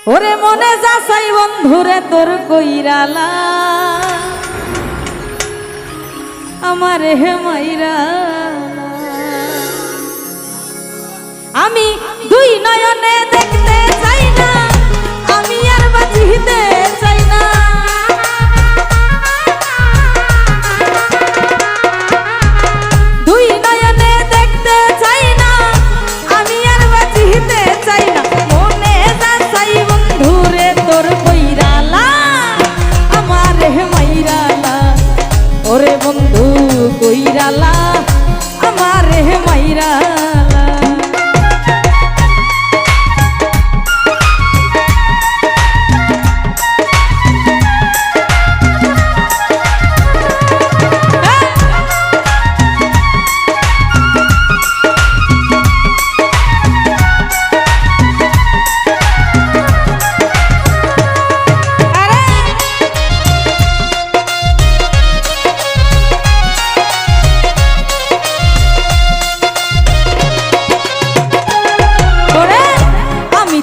ওরে মনে যাচাই বন্ধুরে তোর কইরালা আমার হে মাইরা আমি দুই নয়নে দেখতে চাই না আমি আর বাঁচিতে চাই না দুই নয়নে দেখতে চাই না আমি আর বাঁচিতে চাই না মনে যাচাই বন্ধুরে তোর কইরালা আমার হে মাইরালা ওরে বন্ধু কইরালা আমার হে মাইরালা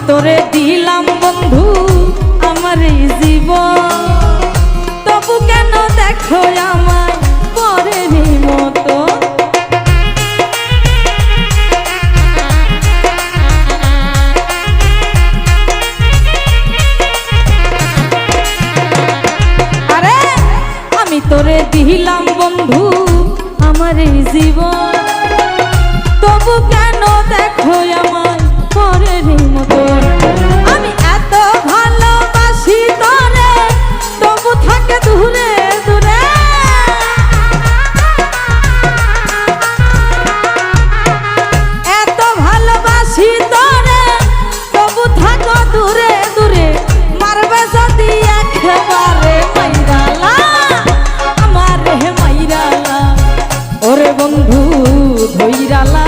তোরে দিলাম বন্ধু আমার এই জীবন তবু কেন দেখো আমার পরের মতো আরে আমি তোরে দিলাম বন্ধু আমার এই জীবন তবু কেন দেখো আমার পরের মতো আমি এত ভালোবাসি তোরে তবু থাকে দূরে দূরে এত ভালোবাসি তোরে তবু থাকো দূরে দূরে মারবে যদি একেবারে মাইরালা আমার হে মাইরালা ওরে বন্ধু ধইরালা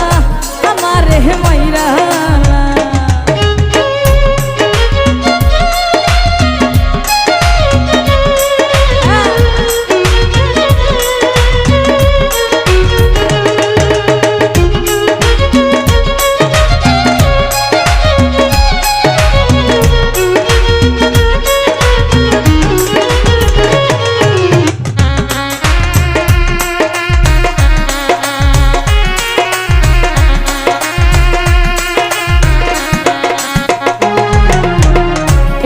আমার হে মাইরালা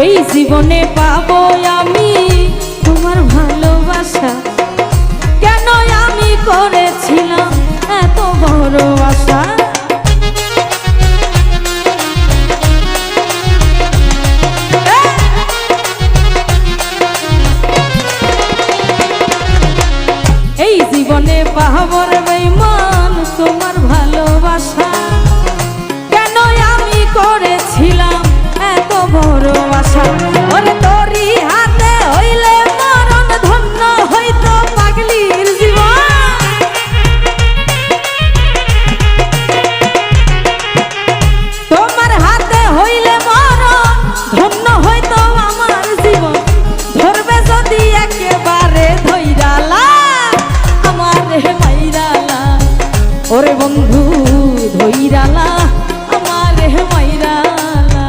এই জীবনে পাবো আমি তোমার ভালোবাসা কেন আমি করেছিলাম এত বড় আশা এই জীবনে পাবো রে বেঈমান তোমার ভালোবাসা কেন আমি করেছিলাম এত বড় আশা ওরে তোরি হাতে হইলে মরণ ধন্য হইতো পাগলির জীবন তোমার হাতে হইলে মরণ ধন্য হইতো আমার জীবন ধরবে যদি একেবারে ধইরালা আমার হে মাইরালা ওরে বন্ধু ধইরালা আমার হে মাইরালা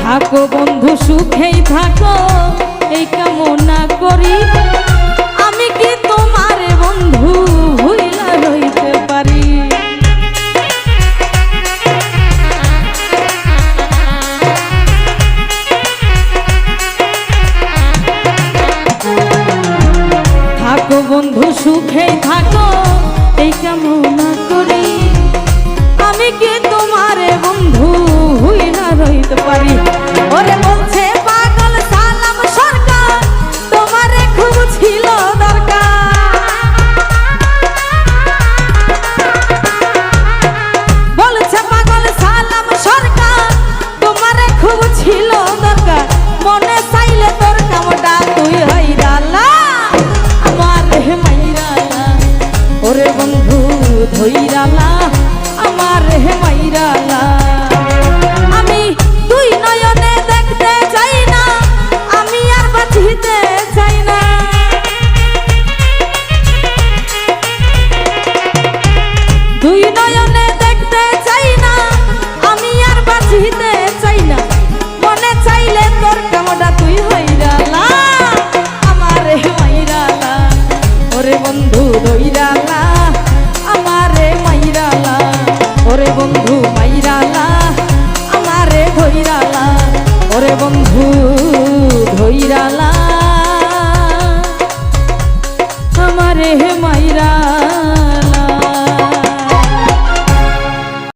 থাকো বন্ধু সুখেই থাকো এই কামনা করি আমি কি তোমার বন্ধু ভুইলা রইতে পারি থাকো বন্ধু সুখেই থাকো এই কামনা করি আমি কি তোমার বন্ধু হইলা রইতে পারি ওরে বলছে পাগল সালাম সরকার তোমারে খুব বন্ধু ধৈরালা